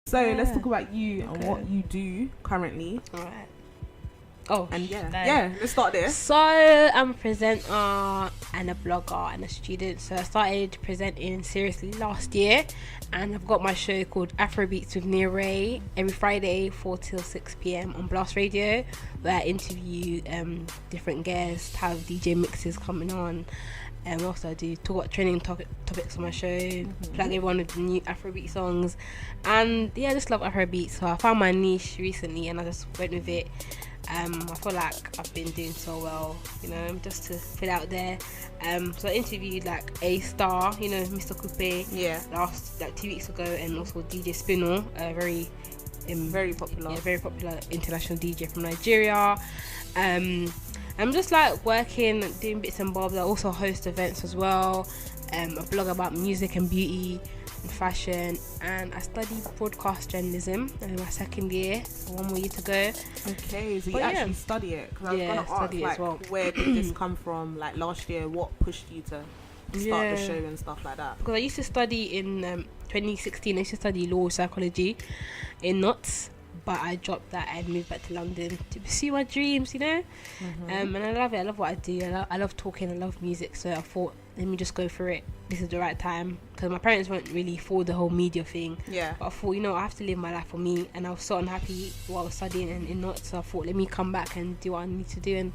So let's talk about you and what you do currently. All right. Oh, and let's start there. So I'm a presenter and a blogger and a student. So I started presenting seriously last year, and I've got my show called Afrobeats with Nia Raye every Friday 4 till 6 p.m. on Blast Radio, where I interview different guests, have DJ mixes coming on. And also I do talk about trending topics on my show, plug everyone with the new Afrobeat songs, and I just love Afrobeat. So I found my niche recently and I just went with it. I feel like I've been doing so well, just to put out there. So I interviewed like A Star, Mr. Coupe, last 2 weeks ago, and also DJ Spinall, a very popular international DJ from Nigeria. I'm just like working, doing bits and bobs. I also host events as well. I blog about music and beauty and fashion, and I study broadcast journalism in my second year, so 1 more year to go. Okay, so you actually study it? Because I was going to ask, like, well, where did this come from? Like last year, what pushed you to start the show and stuff like that? Because I used to study in 2016. I used to study law psychology in Notts. But I dropped that and moved back to London to pursue my dreams, and I love it. I love what I do. I love talking. I love music. So I thought, let me just go for it. This is the right time, because my parents weren't really for the whole media thing. Yeah. But I thought, I have to live my life for me, and I was so unhappy while I was studying in North. So I thought, let me come back and do what I need to do, and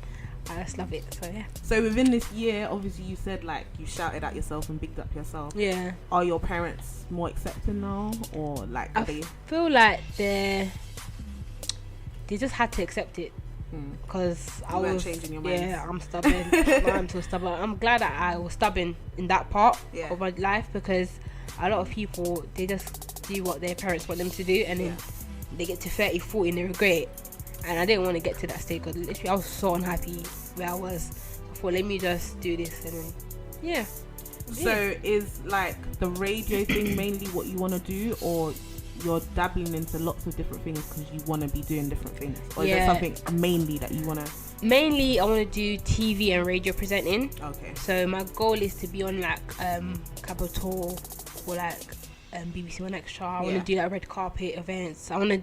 I just love it. So yeah. So within this year, obviously you said like you shouted at yourself and bigged up yourself. Yeah. Are your parents more accepting now, or like I feel like they just had to accept it, because I was changing your mind. Yeah, I'm stubborn. I'm so stubborn. I'm glad that I was stubborn in that part of my life, because a lot of people, they just do what their parents want them to do, and then they get to 30, 40 and they regret it. And I didn't want to get to that stage, because literally I was so unhappy where I was. I thought, let me just do this, and then So is like the radio thing mainly what you want to do, or you're dabbling into lots of different things because you want to be doing different things, or is there something mainly that you want to? Mainly I want to do TV and radio presenting. Okay. So my goal is to be on like Capital or like BBC One Extra. I want to do like red carpet events. I want to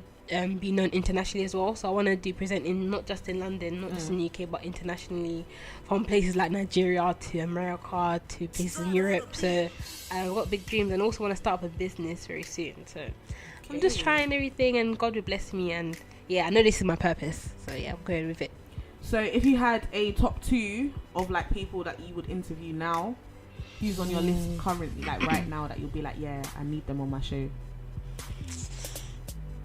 be known internationally as well. So I want to do presenting not just in London, not just in the UK, but internationally, from places like Nigeria to America to places in Europe. So I've got big dreams, and also want to start up a business very soon. So I'm just trying everything, and God will bless me. And I know this is my purpose. So I'm going with it. So if you had a top 2 of like people that you would interview now, who's on your list currently, like right now, that you'll be like, I need them on my show?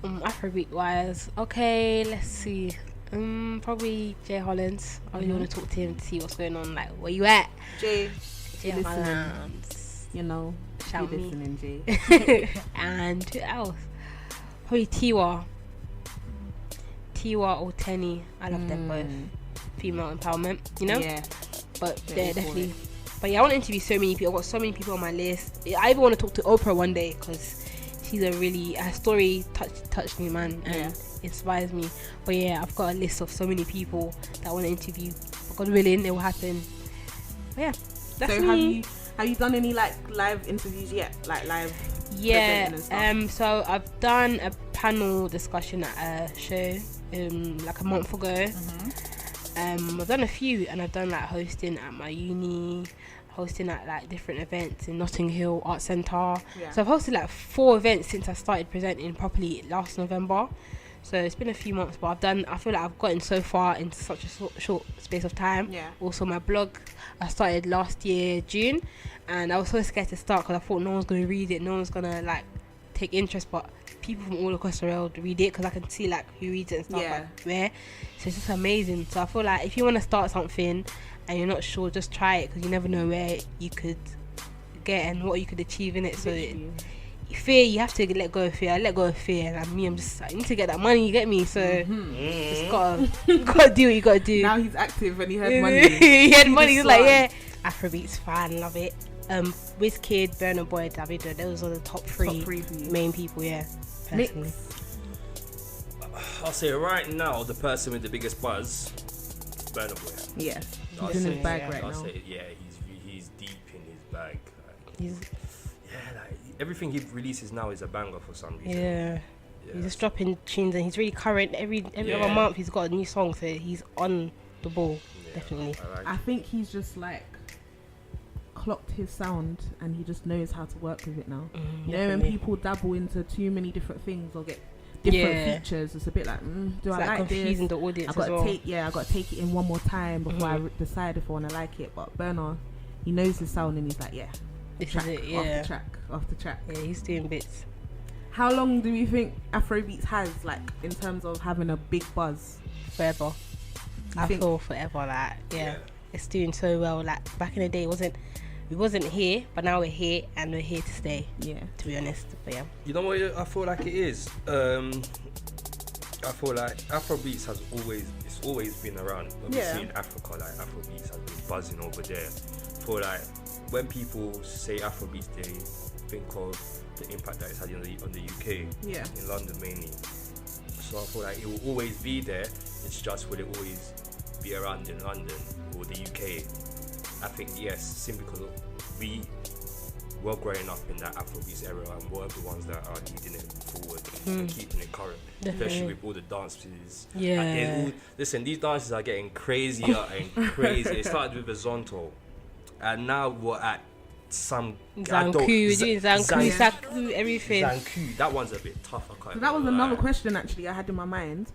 Afrobeat wise, okay, let's see. Probably Jay Hollands. I really want to talk to him to see what's going on. Like, where you at, Jay Hollands? Shout me. Listening, Jay. And who else? Probably Tiwa or Tenny. I love them both. Female empowerment, Yeah. But they're definitely. But I want to interview so many people. I've got so many people on my list. I even want to talk to Oprah one day, because she's her story touched me, man, and inspires me. But I've got a list of so many people that I want to interview. God willing, it will happen. But that's so me. Have you done any like live interviews yet? Like live presenting and stuff? So I've done a panel discussion at a show like a month ago. I've done a few, and I've done like hosting at my uni, hosting at like different events in Notting Hill Art Centre. So I've hosted like 4 events since I started presenting properly last November. So it's been a few months, but I feel like I've gotten so far in such a short space of time. Also my blog, I started last year June, and I was so scared to start because I thought no one's going to read it, no one's going to like take interest, but people from all across the world read it, because I can see like who reads it and stuff, like where. So it's just amazing. So I feel like if you want to start something and you're not sure, just try it, because you never know where you could get and what you could achieve in it. So fear, you have to let go of fear. I let go of fear, and I'm just I need to get that money, you get me? So just gotta do what you gotta do. Now he's active and he had money. He had money. He's like, Afrobeats fan, love it. Wizkid, Burna Boy, Davido, those are the top three main people. Personally. I'll say right now, the person with the biggest buzz, Burna Boy. Yeah, he's in his bag right now. I'll say he's deep in his bag. Like everything he releases now is a banger for some reason. He's just dropping tunes and he's really current. Every other month he's got a new song, so he's on the ball. Definitely. I think he's just like clocked his sound and he just knows how to work with it now. You know, when people dabble into too many different things or get different features, it's a bit like, do I like confusing this? The audience I got to take it in one more time before I decide if I want to like it. But Burner, he knows his sound and he's like, this track is it. after track. Yeah, he's doing bits. How long do you think Afrobeats has, like, in terms of having a big buzz? Forever. I feel forever. Like, it's doing so well. Like back in the day, we wasn't here, but now we're here and we're here to stay. Yeah, to be honest. But you know what I feel like it is. I feel like Afrobeats has always been around. Obviously in Africa, like Afrobeats has been buzzing over there. I feel like when people say Afrobeats, they think of the impact that it's had on the UK, in London mainly. So I feel like it will always be there. It's just will it always be around in London or the UK? I think yes, simply because we were growing up in that Afrobeats era and we're the ones that are leading it forward and keeping it current. Definitely. Especially with all the dances. Yeah. Listen, these dances are getting crazier and crazier. It started with a Zonto, and now we're at some Zanku, Saku, everything. Zanku, that one's a bit tough. So that was another question actually I had in my mind.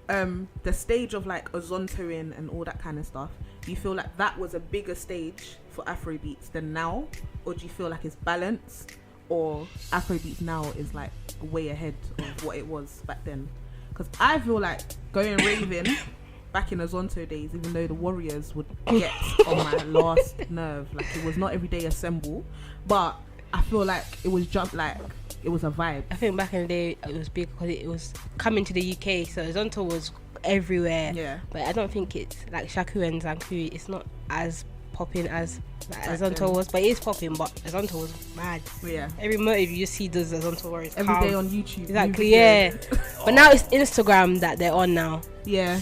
The stage of like a Zontoing and all that kind of stuff. Do you feel like that was a bigger stage for Afrobeats than now, or do you feel like it's balanced, or Afrobeats now is like way ahead of what it was back then? Because I feel like going raving back in the Zonto days, even though the Warriors would get on my last nerve, like it was not everyday assemble, but I feel like it was just like it was a vibe. I think back in the day it was big because it was coming to the UK, so Zonto was everywhere. Yeah. But I don't think it's like Shaku and Zanku. It's not as popping as Zonto was, but it is popping. But Zonto was mad. Yeah. Every motive you just see does Zonto Warriors every day on YouTube. Exactly. Yeah. But now it's Instagram that they're on now. Yeah.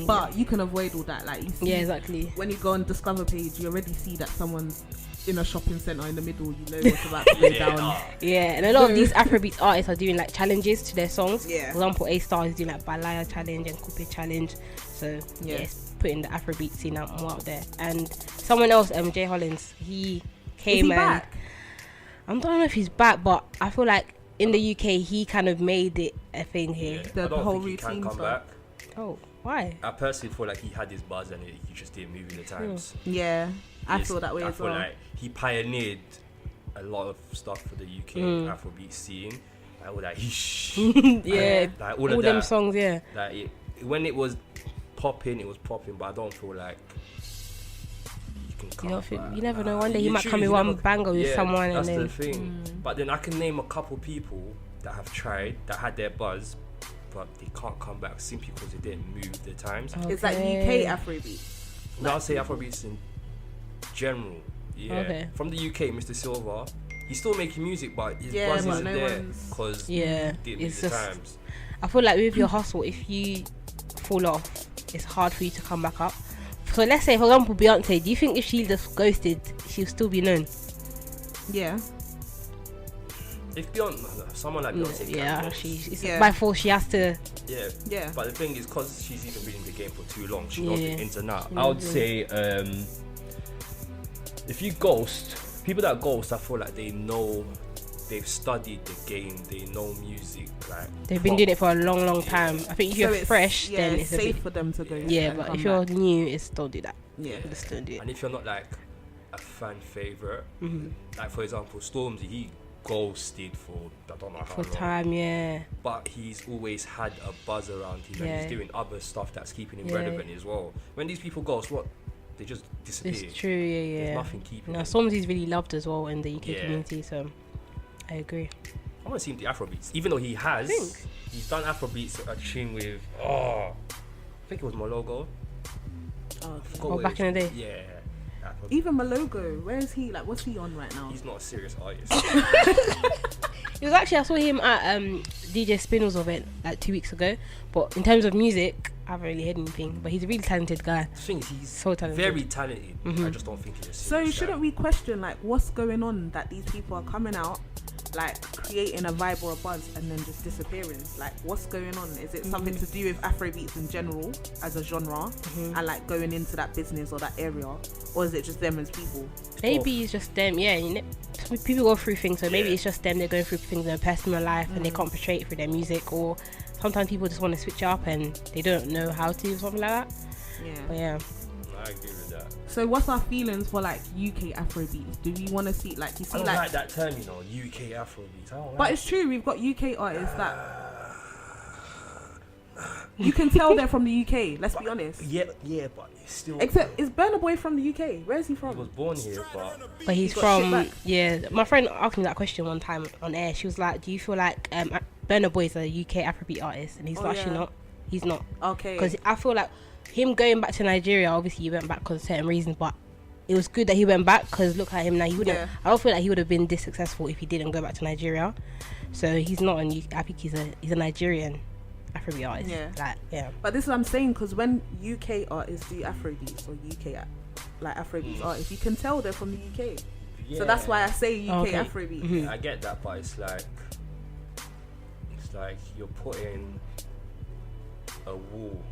But you can avoid all that. Like you see, exactly. When you go on Discover page, you already see that someone's in a shopping centre in the middle. You know what's about to go down. Yeah, and a lot of these Afrobeats artists are doing like challenges to their songs. Yeah. For example, A-Star is doing like Balaya challenge and Coupe challenge. So it's putting the Afrobeat scene out more out there. And someone else, Jay Hollins, he came. Is he back? I don't know if he's back, but I feel like in the UK he kind of made it a thing here. Yeah. The whole routine can come back. Oh, why? I personally feel like he had his buzz and he just didn't move in the times. Yeah, I feel that way as well. I feel like he pioneered a lot of stuff for the UK Afrobeat scene. Like all that like all them songs, Like when it was popping, but I don't feel like you can you never know, one day he might come with one banger with someone. That's and then the thing. But then I can name a couple people that have tried, that had their buzz, but they can't come back simply because they didn't move the times. Okay. Is that UK Afrobeat? No, I'll say Afrobeats in general. Yeah. Okay. From the UK, Mr. Silver, he's still making music, but his buzz isn't there because he didn't move the times. I feel like with your hustle, if you fall off, it's hard for you to come back up. So let's say, for example, Beyonce, do you think if she just ghosted, she'll still be known? Yeah. If Beyonce, someone like Beyonce, she's by force she has to. Yeah. But the thing is, because she's even been in the game for too long, she knows the ins and outs. I would say, if you ghost, people that ghost, I feel like they know, they've studied the game, they know music, like they've been doing it for a long time. I think if you're fresh, then it's safe for them to go. Yeah, but if you're new, don't do that. Yeah, just don't do it. And if you're not like a fan favorite, like for example, Stormzy, he ghosted for I don't know how long. Time, but he's always had a buzz around him, and he's doing other stuff that's keeping him relevant as well. When these people ghost, they just disappear. It's true, There's nothing keeping him. Stormzy's really loved as well in the UK community, so I agree. I want to see him do Afrobeats, even though he's done Afrobeats a tune with I think it was Malogo. Back in the day. Yeah. Even Malogo, where is he? Like, what's he on right now? He's not a serious artist. It was actually, I saw him at DJ Spinell's event like 2 weeks ago. But in terms of music, I haven't really heard anything. But he's a really talented guy. The thing is, he's so talented. Very talented. I just don't think he's a serious guy. Shouldn't we question like what's going on that these people are coming out like creating a vibe or a buzz and then just disappearing? Like, what's going on? Is it something to do with Afrobeats in general as a genre and like going into that business or that area, or is it just them as people? Maybe it's just them, yeah. You know, people go through things, so maybe it's just them. They're going through things in their personal life and they can't portray it through their music, or sometimes people just want to switch up and they don't know how to, or something like that. Yeah. But yeah. I agree with that. So what's our feelings for like UK Afrobeats? Do we want to see like, you see, I don't like like that term, you know, UK Afrobeats. I don't but like it's true, we've got UK artists that you can tell they're from the UK, let's be honest. Yeah, but it's still. Except, is Burna Boy from the UK? Where is he He from? was born here, But he's got shit from, back. yeah. My friend asked me that question one time on air. She was like, do you feel like Burna Boy is a UK Afrobeat artist? And he's actually not. He's not. Okay. Because I feel like him going back to Nigeria, obviously he went back because of certain reasons, but it was good that he went back, because look at him now. He wouldn't. Yeah. I don't feel like he would have been this successful if he didn't go back to Nigeria. So he's not an. I think he's a Nigerian Afrobeat artist. Yeah. Like, yeah. But this is what I'm saying, because when UK artists do Afrobeats or UK like Afrobeats artists, you can tell they're from the UK. Yeah. So that's why I say UK Okay. Afrobeats. Yeah, I get that, but it's like you're putting a wall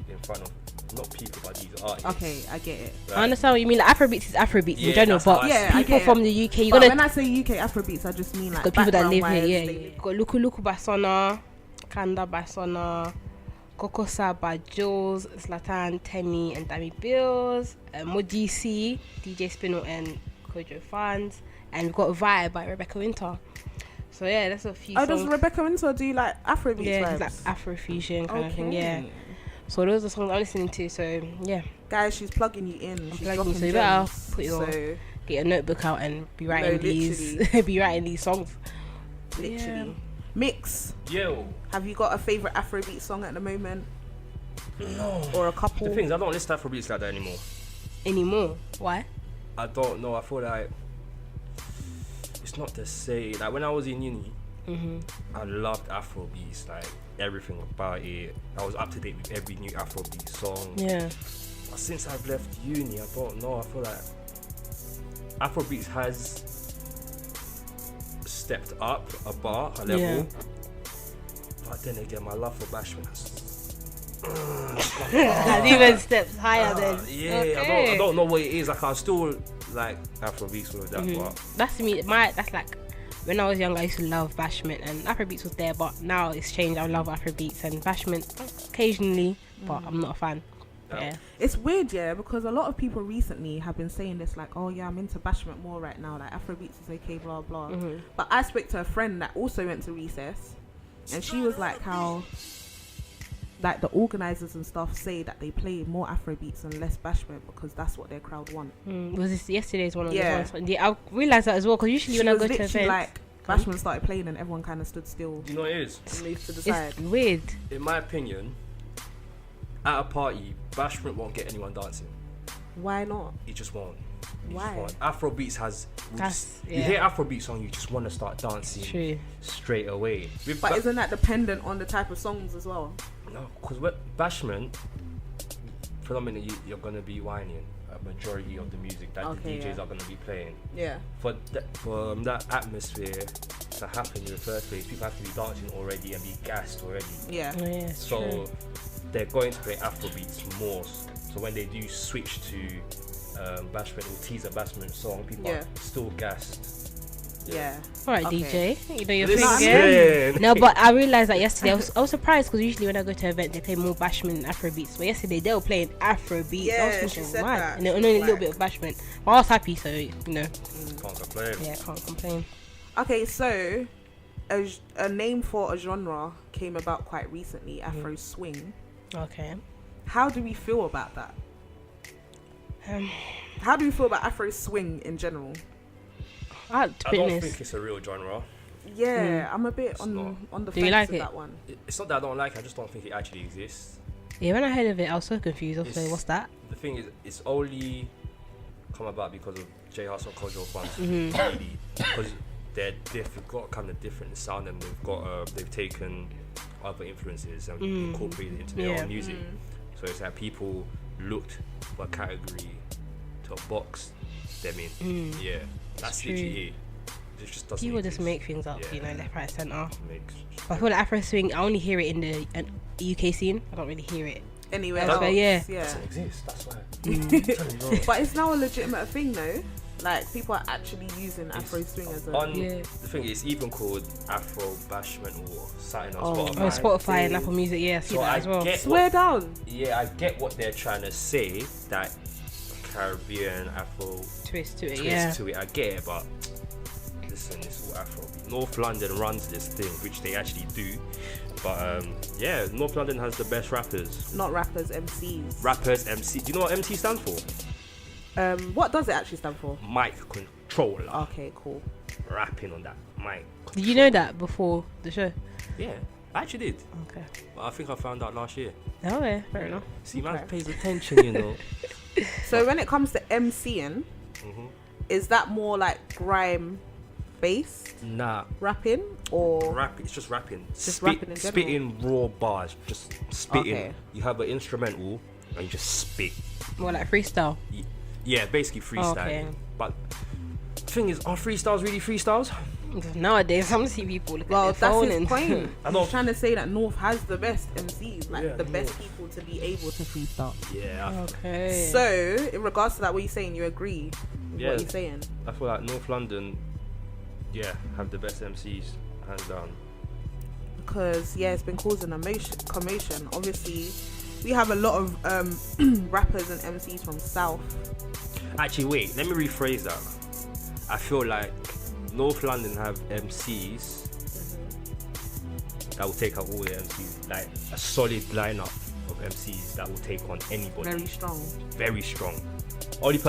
in front of not people but these artists. Okay, I get it. Like, I understand what you mean. Like, Afrobeats is Afrobeats in general, that's how but I Yeah, see I it. people get it. from the UK, you But gotta when I say UK Afrobeats, I just mean like the people that live background-wise, here. Yeah, they- you got Luku Basona, Kanda Basona, Kokosa by Jules, Zlatan, Temi, and Dami Bills, Modisi, DJ Spinel, and Kojo Fans, and we've got Vibe by Rebecca Winter. So yeah, that's a few Oh, songs. does Rebecca Winter do like Afrobeats Yeah, vibes? it's like Afrofusion kind of thing. Yeah. Okay. So those are songs I'm listening to. So yeah, Guys, she's plugging you in. She's plugging you, dropping so you better gems. put your- So, get a notebook out and be writing these, be writing these songs. literally. Mix, Yo, have you got a favourite Afrobeat song at the moment? no. Or a couple? The thing is, I don't listen to Afrobeats like that anymore. Anymore? Why? I don't know. I feel like it's not the same. Like when I was in uni, I loved Afrobeats, like everything about it. I was up to date with every new Afrobeat song. Yeah. But since I've left uni, I don't know. I feel like Afrobeats has stepped up a level. Yeah. But then again, my love for Bashment That's even steps higher than. yeah, Okay. I don't know what it is. Like I still like Afrobeats with that, but That's me. That's like when I was young, I used to love Bashment, and Afrobeats was there, but now it's changed. I love Afrobeats and Bashment occasionally, but I'm not a fan. Yeah. It's weird, yeah, because a lot of people recently have been saying this, like, oh yeah, I'm into Bashment more right now, like Afrobeats is okay, blah blah. But I spoke to a friend that also went to Recess, and she was like, how like the organisers and stuff say that they play more Afrobeats and less Bashment because that's what their crowd want. Was this yesterday's one of Yeah. the ones? Yeah, I realised that as well, because usually She when I was go to literally events, like, Bashment started playing and everyone kind of stood still you know what it is? and moved to the side. it's weird. In my opinion, at a party, Bashment won't get anyone dancing. Why not? It just won't. It Why? just won't. Afrobeats has. You yeah. hear Afrobeat song, you just want to start dancing True. straight away. With But isn't that dependent on the type of songs as well? no, because with Bashment, predominantly you're gonna be whining. A majority of the music that Okay, the DJs yeah. are gonna be playing. Yeah. For that atmosphere to happen in the first place, people have to be dancing already and be gassed already. Yeah. Oh, yeah, it's So true. they're going to play Afrobeats more. So when they do switch to Bashment or teaser Bashment song, people Yeah. are still gassed. Yeah. All right, Okay. DJ, you know your Listen. thing, yeah? No, but I realised that yesterday. I was surprised, because usually when I go to events they play more Bashment and Afrobeats. But yesterday they were playing Afrobeats. Yeah, I was she thinking, said why? that. And She only a was little like- bit of Bashment. But I was happy, so you know, Can't complain. yeah, can't complain. Okay, so a name for a genre came about quite recently, Afroswing. Okay. How do we feel about that? How do you feel about Afroswing in general? To I be don't honest, think it's a real genre. Yeah, I'm a bit It's on not. the Do you fence like with it? that one. It's not that I don't like it, I just don't think it actually exists. yeah, when I heard of it, I was so confused. I was It's- like, what's that? The thing is, it's only come about because of J House or Kojo fans, Mm-hmm. really, because they've got kind of different sound and they've taken other influences and incorporated it into their Yeah. own music. So it's like people looked for a category to box them in. Yeah, that's true. literally it. it just doesn't. People just exist. make things up, you know, left, right, centre. Makes- But I feel like Afroswing, I only hear it in the UK scene. I don't really hear it. Anywhere That's else, why, yeah. doesn't exist. That's why. But it's now a legitimate thing, though. Like, people are actually using Afroswing as a... The thing is, even called Afro Bashment or something on Oh, Spotify. Oh, Spotify and Apple Music, yeah, I see So that I as well. get Swear down. Yeah, I get what they're trying to say. That Caribbean Afro Twist to it, twist yeah. to it. I get it, but listen, it's all Afro. North London runs this thing, which they actually do. But yeah, North London has the best rappers. Not rappers, MCs. Rappers, MC. Do you know what MC stands for? What does it actually stand for? Mic controller. Okay, cool. Rapping on that mic. Did you know that before the show? Yeah, I actually did. Okay. But I think I found out last year. Oh, yeah, fair enough. See, man Okay. pays attention, you know. So when it comes to MCing, Mhm. is that more like grime based Nah, rapping or rap. It's just rapping. Just rapping in general? spitting raw bars. Just spitting. Okay. You have an instrumental and you just spit. More like freestyle. Yeah, basically freestyling. Okay. But the thing is, are freestyles really freestyles? Nowadays, some see people look well, at their that's phone his and point. I know. He's trying to say that North has the best MCs, like Yeah, the best North. people to be able to freestyle. Yeah, Okay. So in regards to that, what you're saying, you agree with Yeah. what you're saying? I feel like North London, have the best MCs, hands down. Because it's been causing commotion. Obviously, we have a lot of rappers and MCs from South. Actually, wait, let me rephrase that. I feel like North London have MCs that will take out all the MCs, like a solid lineup of MCs that will take on anybody. Very strong. Very strong. Only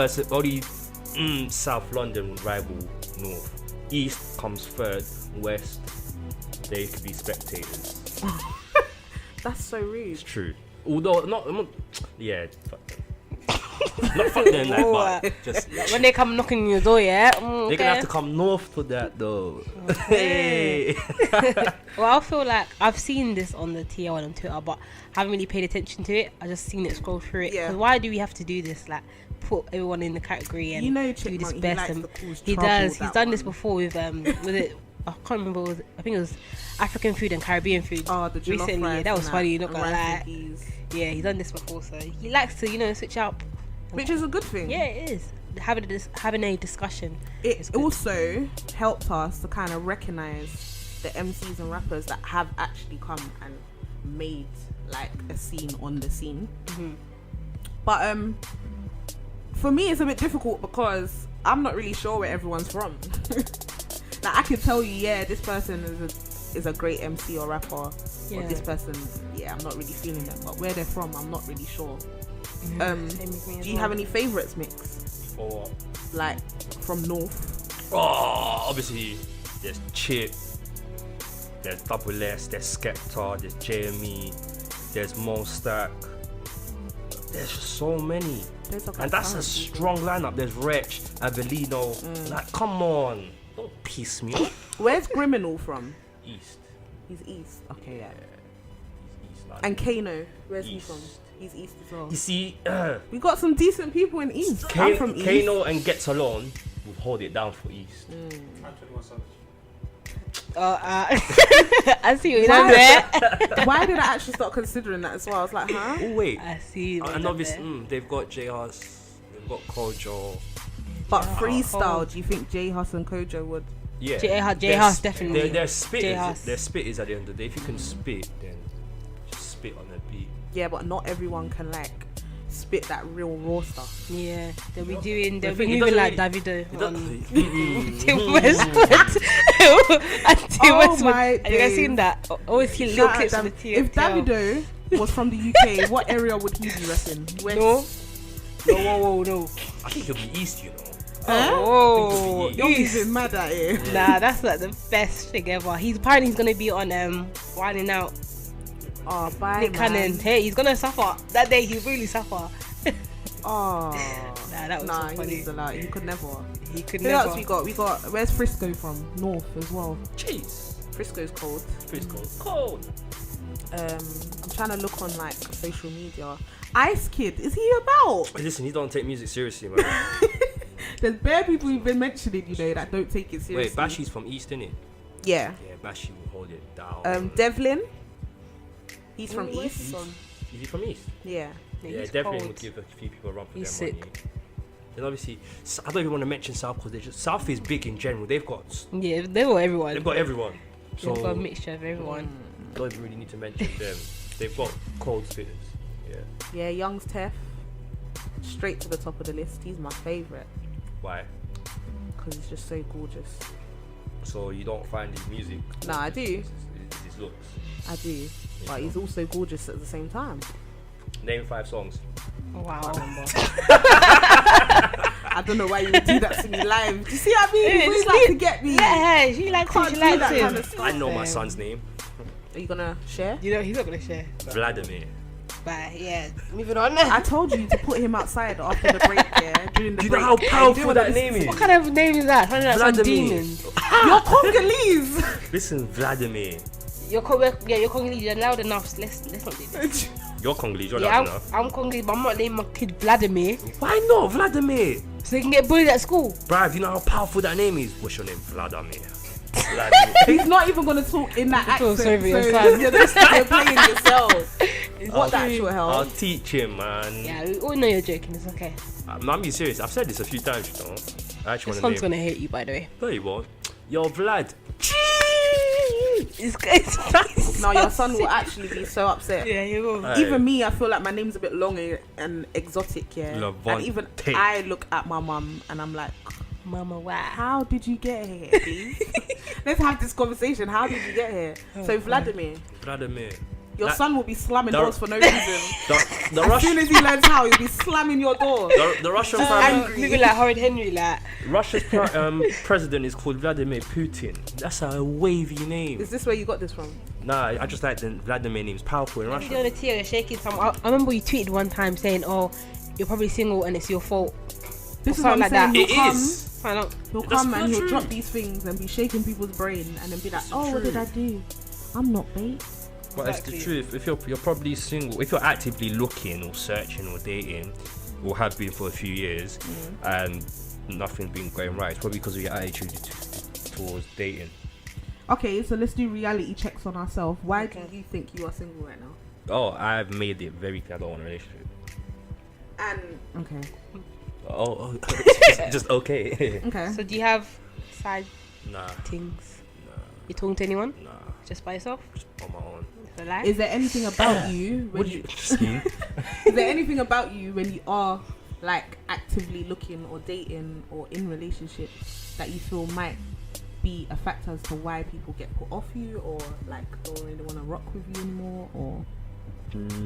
South London would rival North. East comes third. West, they could be spectators. That's so rude. It's true. Although not yeah. Fuck them. Not fuck them, like, but just when they come knocking on your door, yeah. they're gonna have to come north for that though. Hey. Well, I feel like I've seen this on the TL and on Twitter, but haven't really paid attention to it. I just seen it scroll through it. Yeah. 'Cause why do we have to do this? Like, put everyone in the category and You know, do this Chipmunk, he best. likes And to cause he trouble, does. He's that done this one. before with was it? I can't remember. I think it was African food and Caribbean food. Oh, the jollof recently. rice Yeah, that was and funny. Not and gonna rice lie. and peas. Yeah, he's done this before, so he likes to switch up. Which is a good thing. Yeah, it is having a discussion. is It good. also helped us to kind of recognize the MCs and rappers that have actually come and made like a scene on the scene. Mhm. But for me, it's a bit difficult because I'm not really sure where everyone's from. Like I can tell you, this person is a great MC or rapper, or this person, I'm not really feeling them. But where they're from, I'm not really sure. Same with me as Do you well. have any favorites, Mixx? Or Like from North? obviously there's Chip, there's Double S, there's Skepta, there's JME, there's Mo Stack. There's just so many. There's like And that's a ton of people. strong lineup. There's Wretch, Avelino. Like, come on. Don't piss me off. Where's Criminal from? East. He's East. Okay, yeah. He's East. And Kano, where's he East. from? He's East as well. You see, We got some decent people in East. I'm from East. Kano and Gets Alone will hold it down for East. I see what you done there. Why did I actually start considering that as well? I was like, huh? Oh, wait. I see. what you And done obviously, there. they've got JR's, they've got Kojo. But freestyle, do you think J Hus and Kojo would? Yeah. J House definitely. They're spitters. J-House. They're spitters at the end of the day. If you can spit, then just spit on the beat. Yeah, but not everyone can like spit that real raw stuff. Yeah, they'll be The moving thing, it like doesn't Davido on really- Tim Westwood. And Tim Oh Westwood. my Have you guys days. seen that? Always see little Shout out clips of the Dav- TFL. if Davido was from the UK, what area would he be repping? West? No. I think it'll be East, you know. Huh? Oh, You're even mad at it. Nah, that's like the best thing ever. He's gonna be on Wilding Out. Oh, bye, Nick man. Cannon. Hey, he's gonna suffer. That day he really suffer. Oh. Nah, that was so he funny. needs a lot. He could never. He could Who never. else we got? We got. Where's Frisco from? North as well. Jeez. Frisco's cold. It's cold. I'm trying to look on like social media. Ice Kid, is he about? Listen, he don't take music seriously, man. There's bare people you've been mentioning, you know, that don't take it seriously. Wait, Bashi's from East, innit? Yeah. Yeah, Bashi will hold it down. Devlin. He's from East. Is he from East? Yeah. Yeah, he's Devlin cold. would give a few people a run for He's their sick. money. Then obviously, I don't even want to mention South because South is big in general. They've got Yeah, they've got everyone. everyone. So They've got a mixture of everyone. don't even really need to mention them. They've got cold spitters. Yeah. Yeah, Young's Tef. Straight to the top of the list. He's my favourite Why? because he's just so gorgeous. So you don't find his music? Nah, I do. It's his looks. I do. But he's also gorgeous at the same time. Name 5 songs. Wow. I don't know why you would do that to me live. Do you see what I mean? You always like to get me. Yeah, she likes Can't him. She do likes that him. kind of stuff. I know my son's name. Are you gonna share? You know, he's not gonna share. Vladimir. But yeah, moving on. I told you to put him outside after the break, yeah? During the Do you break. know how powerful what that this name is? is? What kind of name is that? Sounding like some Vladimir. demon. You're Congolese! Listen, Vladimir. You're Congolese. You're loud enough. Let's not do this. You're Congolese. You're Yeah, loud enough. I'm Congolese, but I'm not naming my kid Vladimir, Why not Vladimir? so he can get bullied at school. Bruv, you know how powerful that name is? What's your name? Vladimir. Vladimir. He's not even gonna talk in that feel accent. sorry for your So son. you're playing yourself. What the actual hell? I'll teach him, man. Yeah, we all know you're joking. It's okay. I'm being serious. I've said this a few times, you know. I actually This want one's to name. gonna hate you, by the way. No, he won't. Yo, Vlad. It's No, your son will actually be so upset. Yeah, he will. Aye. Even me, I feel like my name's a bit long and exotic, yeah. Levante. And even I look at my mum and I'm like, Mama, wow. how did you get here, please? Let's have this conversation. How did you get here? So Vladimir, Vladimir. your That- son will be slamming the- doors for no reason. The As soon as he learns how, he'll be slamming your door. the Russian prime, angry. Maybe like Horrid Henry, like. Russia's president is called Vladimir Putin. That's a wavy name. Is this where you got this from? Nah, I just like the Vladimir name's powerful in You're Russia. on the tea, you're shaking some. I remember you tweeted one time saying, "Oh, you're probably single and it's your fault." This is Something what I'm like saying. that. It He'll come, is. Find out. He'll That's come and not he'll true. drop these things and be shaking people's brain and then be like, It's oh, what true. did I do? I'm not bait. But it's the truth. If you're probably single, if you're actively looking or searching or dating, or have been for a few years, and nothing's been going right, it's probably because of your attitude towards dating. Okay, so let's do reality checks on ourselves. Why do you think you are single right now? Oh, I've made it very clear I don't want a relationship. And okay, Oh, just okay. okay. So do you have side Nah, things? You talking to anyone? nah, Just by yourself? just on my own. For life? Is there anything about you? What When do you you scheme? is there anything about you when you are like actively looking or dating or in relationships that you feel might be a factor as to why people get put off you or like don't really want to rock with you anymore? Or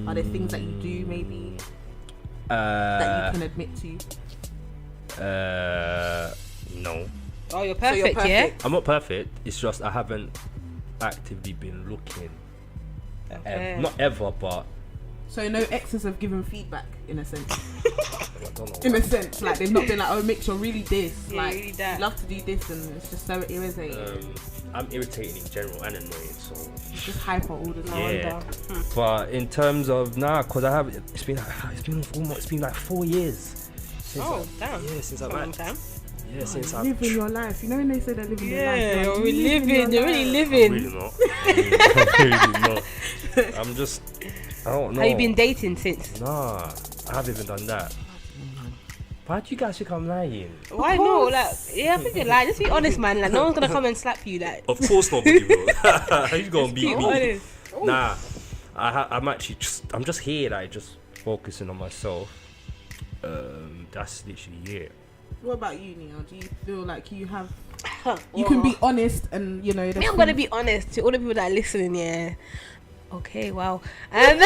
are there things that you do maybe that you can admit to? No. Oh, you're So perfect, you're yeah? I'm not perfect. It's just I haven't actively been looking. Okay. Not ever, but So no exes have given feedback in a sense. I don't know. In a sense, like they've not been like, oh, Mickz, you're really this. Yeah, like really that. you love to do this, and it's just so irritating. I'm irritating in general and annoying, so It's just hyper all the time. yeah. But in terms of cause I have it's been like 4 years. Since Oh, damn. Yeah, since That's I've a long time. yeah, since I've Living your life. You know when they say they're living their life. Yeah, you're you're really living. You're really I'm living. really not. I'm really not. I'm just I don't know. Have you been dating since? Nah, I haven't even done that. Why do you guys think I'm lying? Why not? Like, yeah, I think you're lying. Just be honest, man. Like, no one's gonna come and slap you. Like, Of course nobody will. How you gonna beat be me? honest. Nah, I'm actually I'm just here, like just focusing on myself. That's literally it. What about you, Nia? Do you feel like you have? Huh. You can be honest, and you know. Me, there's I'm gonna things- be honest to all the people that are listening. Yeah. Okay. Wow. I'm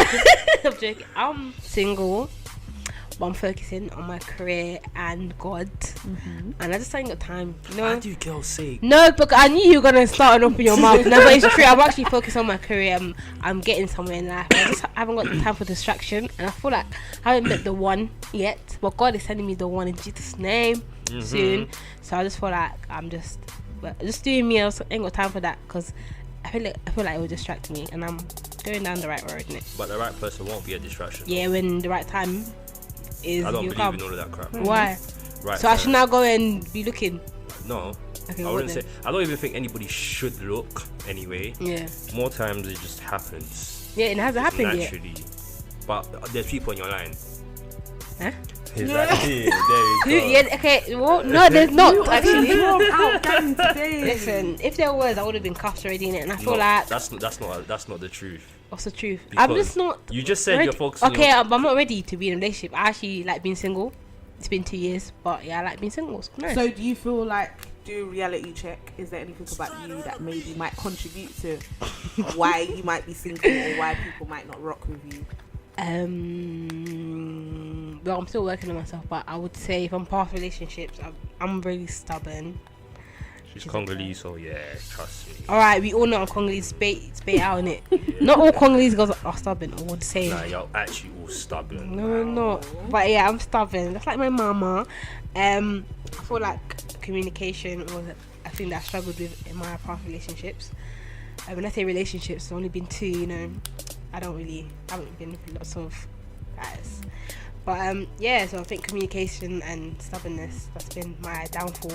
joking. I'm single, but I'm focusing on my career and God, and I just ain't got time. You know. Why do girls say? No, because I knew you were gonna start and open your mouth. No, but it's true. I'm actually focused on my career. I'm getting somewhere in life. I just haven't got the time for distraction, and I feel like I haven't met the one yet. But God is sending me the one in Jesus' name soon. So I just feel like I'm just doing me. I ain't got time for that because I feel like it will distract me, and I'm going down the right road, innit? But the right person won't be a distraction. Yeah, when the right time is, I don't you believe come. in all of that crap. Why? right. So I should now go and be looking. No. Okay, I what wouldn't then? say. I don't even think anybody should look anyway. Yeah. More times it just happens. Yeah, it hasn't happened yet. Naturally. But there's people on your line. Huh? Exactly. There you go. Yeah, okay. Well, no, there's not actually. Out gang today. Listen, if there was, I would have been cuffed already in it, and I feel No, like that's not the truth. what's the truth? Because I'm just not. You just said ready. you're focusing. Okay, on, I'm not ready to be in a relationship. I actually like being single. It's been 2 years, but yeah, I like being single. It's nice. So do you feel like, do reality check, is there anything about you that maybe might contribute to why you might be single or why people might not rock with you? Well, I'm still working on myself, but I would say if I'm past relationships, I'm really stubborn. she's Congolese, so yeah, trust me. Alright, we all know I'm Congolese, spit out in it. Not all Congolese girls are stubborn, I would say. Nah, you're actually all stubborn. No, I'm not. But yeah, I'm stubborn. That's like my mama. I feel like communication was a thing that I struggled with in my past relationships. When I say relationships, it's only been 2, you know. I haven't been with lots of guys. But yeah, so I think communication and stubbornness, that's been my downfall.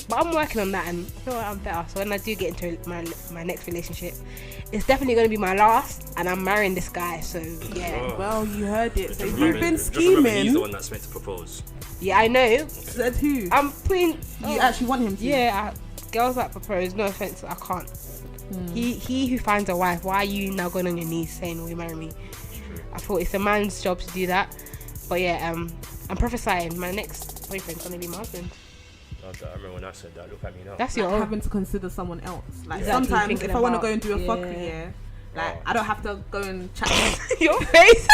But I'm working on that and I feel like I'm better. So when I do get into my next relationship, it's definitely going to be my last, and I'm marrying this guy, so yeah. Well, you heard it. So Just you've remember- been just remember he's the scheming. one that's meant to propose. Yeah, I know. Said who? I'm putting... You actually want him to? Yeah, girls that propose, no offense, I can't. He who finds a wife, why are you now going on your knees saying, will you marry me? I thought it's a man's job to do that. But yeah, I'm prophesying my next boyfriend's gonna be my husband. I remember when I said that. Look at me now. That's Like your own. having to consider someone else. Like Exactly, sometimes thinking if I want to about- go and do a yeah. fuckery, yeah, like Oh. I don't have to go and chat. Your face.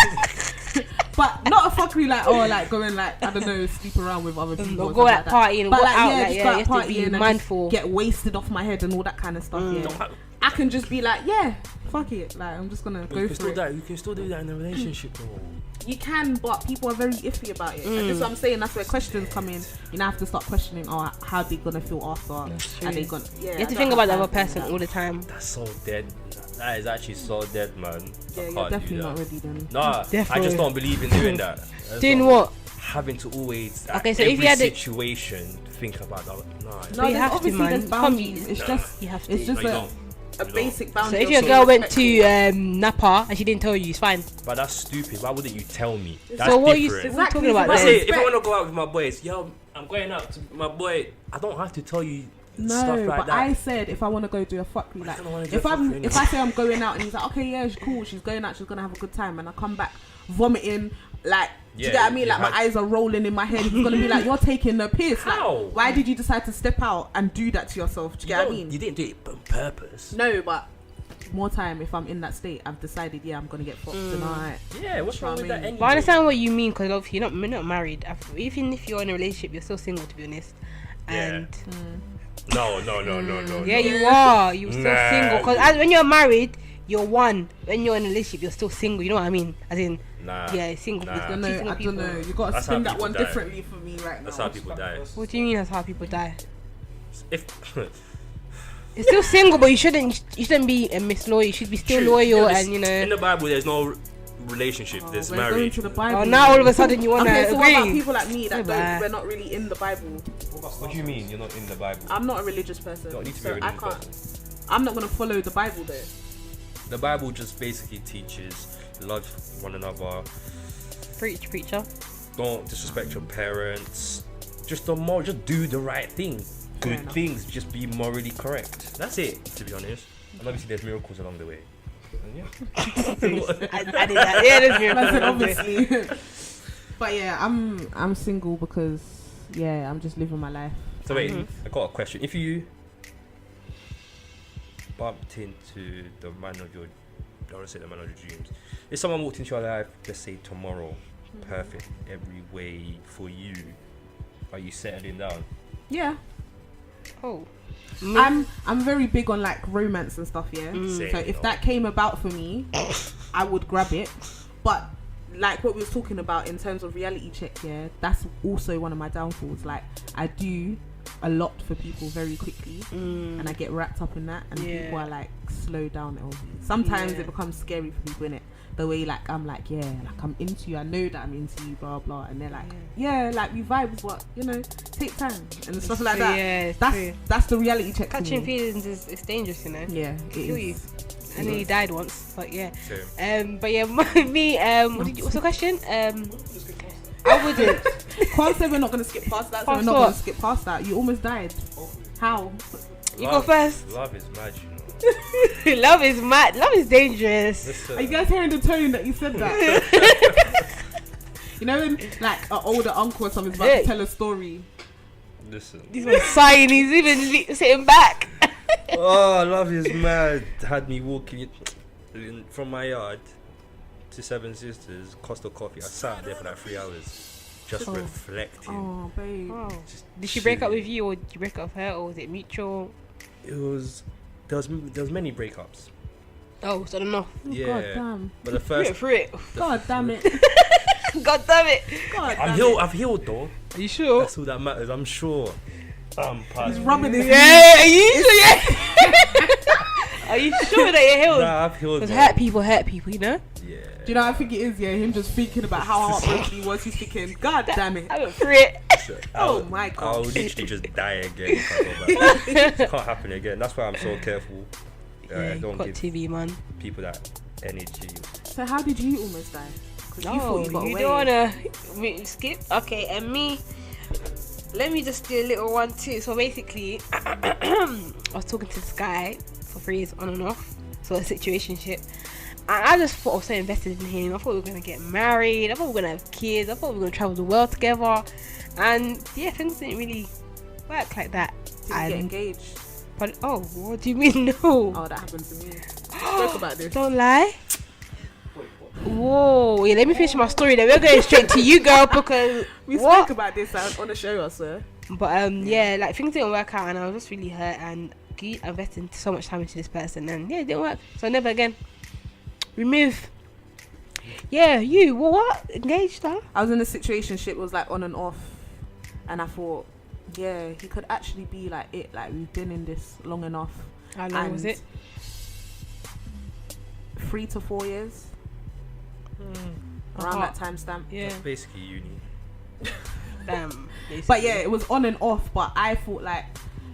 But not a fuckery like, oh, like go and like, I don't know, sleep around with other people. Or or go something out like that. partying, But go like, out, yeah, like, just yeah, go you out have to partying be and mindful. just get wasted off my head and all that kind of stuff. Don't Yeah, have- I can just be like, yeah, fuck it. Like I'm just gonna you go can for still it. that. You can still do that in a relationship, though. You can, but people are very iffy about it. And that's what I'm saying. That's where questions come in. You now have to start questioning, oh, how they gonna feel after? true. Are they gonna? Yeah, You have to think about the other person all the time. That's so dead. That is actually so dead, man. Yeah, I you're can't definitely do not that. ready then. Nah, I Definitely. just don't believe in doing that. That's Doing not- what? Having to always Okay, at so if every you had a- situation think about that. Nah, No, But you there's have to, obviously man. there's You can't boundaries. be- It's Nah. just You have to. it's just no, you a don't. a You basic So boundary. if your of girl went respectful. to Napa and she didn't tell you, it's fine. But that's stupid. Why wouldn't you tell me? That's So what are you different. what are you talking about Exactly. I then? say if I want to go out with my boys, yo, I'm going out to my boy. I don't have to tell you No, stuff like but that. I said if I want to go do a fuckery, like don't wanna do if a I'm fuckery if I say I'm going out and he's like, okay, yeah, she's cool, she's going out, she's gonna have a good time, and I come back vomiting, like, do you Yeah, get what I mean? you Like my had- eyes are rolling in my head. He's gonna be like, you're taking the piss. How? Like, why did you decide to step out and do that to yourself? Do you get what I mean? You didn't do it on purpose. No, but more time if I'm in that state, I've decided, yeah, I'm gonna get fucked tonight. Yeah, what's wrong with that anyway? But I understand what you mean, because obviously you're not married. Even if you're in a relationship, you're still single, to be honest. And No. yeah, you are. You're still Nah. single. Because when you're married, you're one. When you're in a relationship, you're still single. You know what I mean? As in, Nah. yeah, single. Nah. I don't know. Two single I don't people. know. You gotta That's spin how that people one die. differently for me right now. That's how people die. What do you mean? That's how people die. If You're still single, but you shouldn't be a misloyal. You should be still True. loyal, Yeah, and you in know. the Bible, there's no relationship. Oh, There's we're going marriage. to the Bible. Oh, now all of a sudden you wanna Okay, so what about agree. people like me that Bye-bye. don't? We're not really in the Bible. What do you mean you're not in the Bible? I'm not a religious person, You don't need to be so a I religious can't. person. I'm not gonna follow the Bible though. The Bible just basically teaches love one another. Preach, preacher. Don't disrespect your parents. Just do the right thing. Fair Good enough. things. Just be morally correct. That's it. To be honest, and obviously there's miracles along the way. And yeah. I did that. Yeah, there's I said miracles. obviously. But yeah, I'm single because yeah, I'm just living my life. So wait, I got a question. If you bumped into the man of your, I want to say the man of your dreams. If someone walked into your life, let's say tomorrow, perfect every way for you, are you settling down? Yeah, Oh. I'm very big on like romance and stuff. Yeah, Same, so if no. that came about for me, I would grab it. But like what we was talking about in terms of reality check, yeah, that's also one of my downfalls. Like I do a lot for people very quickly, and I get wrapped up in that, and Yeah. people are like, slow down, LV. Sometimes Yeah. it becomes scary for people, innit? the way like I'm like, yeah, like I'm into you, I know that I'm into you, blah blah, and they're like, yeah, like we vibes, but you know, take time and stuff like that. Yeah, that's the reality check. Catching feelings is dangerous, you know. Yeah, it kill you. I nearly died once, but yeah. Same. But yeah, me. What's the question? I wouldn't. Can't say we're not gonna skip past that. So we're not gonna skip past that. You almost died. How? You go first. Love is mad, you know. Love is mad. Love is dangerous. Listen. Are you guys hearing the tone that you said that? You know, when like an older uncle or something's about to tell a story. Listen. He's been sighing. He's even sitting back. Oh, love is mad. Had me walking from my yard to Seven Sisters, Costa Coffee. I sat there for like 3 hours, just reflecting. Oh, babe. Oh. Just Did she break up chilling. with you, or did you break up with her, or was it mutual? It was. There was many breakups. Oh, so enough. Yeah. God damn. But the first. For it. God damn it. God damn it. God I'm damn healed. it. I've healed though. Are you sure? That's all that matters. I'm sure. He's rubbing his Yeah. Are you sure? Yeah. Are you sure that you're healed? Nah, I've healed. Because though. hurt people, you know. Yeah. Do you know what I think it is? Yeah, him just thinking about how heartbroken he was. He's thinking, God damn it. I went for it. So Oh my God. I'll literally just die again if I go back. It can't happen again. That's why I'm so careful. Yeah, Don't got give to be, man. people that energy. So how did you almost die? Because you thought you got away. don't wanna skip? Okay, and me. Let me just do a little one too. So basically, I was talking to this guy for 3 years on and off. So a situationship. And I just thought I was so invested in him. I thought we were gonna get married. I thought we were gonna have kids. I thought we were gonna travel the world together. And yeah, things didn't really work like that. Did you get engaged? But what do you mean no? Oh, that happened to me. We spoke about this. Don't lie. Whoa, yeah, let me finish my story then. We're going straight to you, girl, because We spoke about this on the show also. But yeah, like things didn't work out and I was just really hurt and I invested so much time into this person and yeah, it didn't work. So never again. Remove. Yeah, you what? Engaged, huh? I was in a situationship, it was like on and off, and I thought, yeah, he could actually be like it. Like we've been in this long enough. How long was it? 3 to 4 years. Around that time stamp. Yeah. That's basically uni. Damn. But yeah, it was on and off. But I thought like,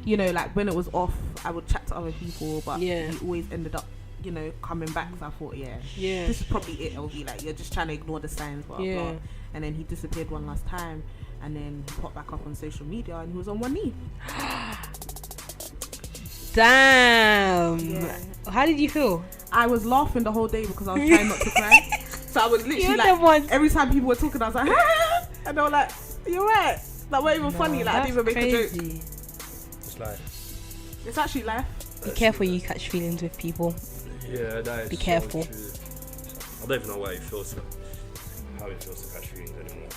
you know, like when it was off, I would chat to other people. But Yeah. he always ended up, you know, coming back. So I thought, yeah, Yeah. this is probably it, LV. Like you're just trying to ignore the signs, blah Yeah. blah. And then he disappeared one last time, and then he popped back up on social media, and he was on one knee. Damn. Yeah. How did you feel? I was laughing the whole day because I was trying not to cry. So I was literally You're the like, one. every time people were talking, I was like, ah! And they were like, you're right. That wasn't even funny. Like I didn't even make a joke. crazy. It's like, It's actually life. Be careful you catch feelings with people. yeah, that is Be so careful. true. I don't even know why it feels how it feels to catch feelings anymore.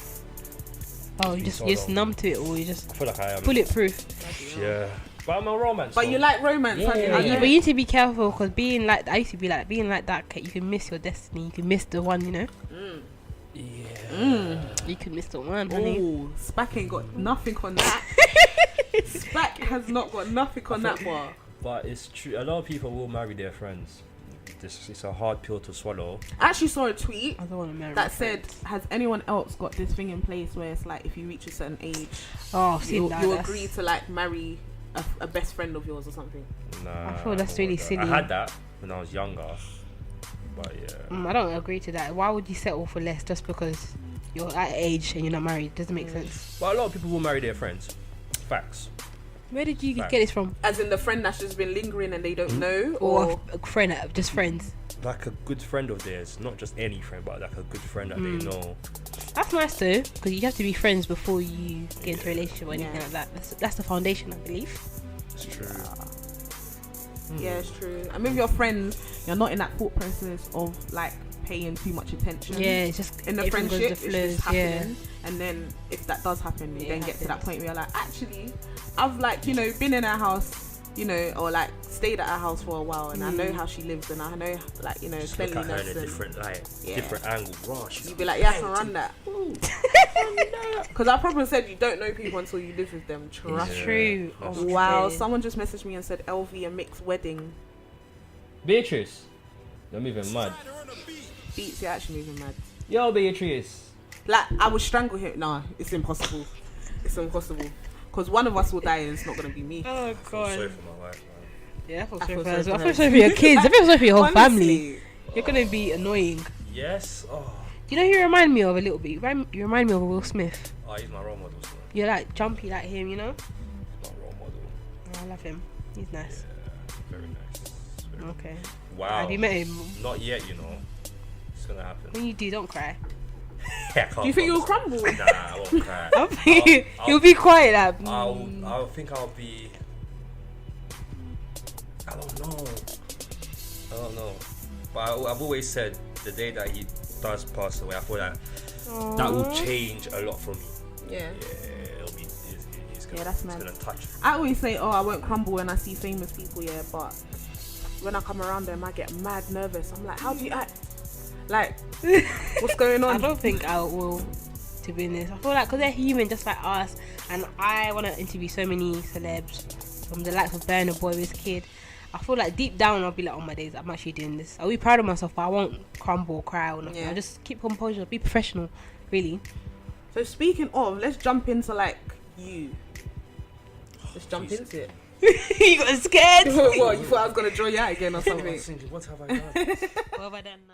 Oh, Be you're so just long. numb to it, or you just I feel like I am. bulletproof. Yeah, but I'm a romance. But so- you like romance, Yeah, honey. yeah, I yeah. know. But you need to be careful because being like I used to be like being like that. You can miss your destiny. You can miss the one. You know. Yeah. You can miss the one, honey. Oh, Spack ain't got nothing on that. Spack has not got nothing on that bar. But it's true. A lot of people will marry their friends. It's a hard pill to swallow. I actually saw a tweet I don't want to marry. that my said, friends. has anyone else got this thing in place where it's like if you reach a certain age, "Oh, see you that, agree to like marry a best friend of yours or something? Nah, I feel that's don't really want that. silly. I had that when I was younger, but yeah. I don't agree to that. Why would you settle for less just because you're at age and you're not married? Doesn't make sense. But a lot of people will marry their friends. Facts. Where did you Fact. get this from? As in the friend that's just been lingering and they don't know, Or a friend, just friends? Like a good friend of theirs, not just any friend, but like a good friend that they know. That's nice though, because you have to be friends before you get into a relationship or anything Yeah. like that. That's the foundation, I believe. It's true. yeah, it's true. And with your friends, you're not in that thought process of like paying too much attention. Yeah, it's just In the everything goes friendship, with the it's just flows, happening. And then if that does happen, you It then get to that happens. point where you're like, actually, I've like, you know, been in our house, you know, or like stayed at our house for a while, and I know how she lives, and I know like, you know, Just look at her in cleanliness, a and different light, Yeah. different angle. Raw, you'd be like, yeah, I can run that. Because I probably said you don't know people until you live with them. Trust. It's Yeah. true. That's Oh, Wow, okay. someone just messaged me and said LV and Mickz wedding. Beatrice, I'm even mad. Beats, you're actually moving mad. Yo, Beatrice. Like, I would strangle him. Nah, it's impossible. It's impossible. Because one of us will die and it's not going to be me. Oh, I'm sorry for my wife, man. Yeah, I feel I sorry feel for her as well. I sorry feel for sorry for your kids. I feel sorry for your whole family. Honestly. You're going to be annoying. Yes. Oh. You know who you remind me of a little bit? You remind me of Will Smith. Oh, he's my role model. So You're like jumpy like him, you know? he's my role model. Oh, I love him. He's nice. Yeah, very nice. Very Okay. Wow. Have you met him? Not yet, you know. It's gonna happen. When you do, don't cry. Yeah, Do you think you'll crumble? Nah, I won't cry. You'll be quiet. Like, I'll think I'll be. I don't know. But I've always said the day that he does pass away, I feel like that will change a lot for me. Yeah. Yeah, it'll be. It's gonna, that's it's mad. gonna touch. I always say, I won't crumble when I see famous people, yeah, but when I come around them, I get mad nervous. I'm like, how do you act? Like, what's going on? I don't think I will, to be honest. I feel like because they're human just like us, and I want to interview so many celebs from the likes of Burna Boy, Kid. I feel like deep down I'll be like, oh my days, I'm actually doing this. I'll be proud of myself, but I won't crumble or cry or nothing. Yeah. I'll just keep composure, be professional, really. So speaking of, let's jump into like you. Let's jump into it. You got scared? What, you thought I was going to draw you out again or something? What have I done? What have I done now?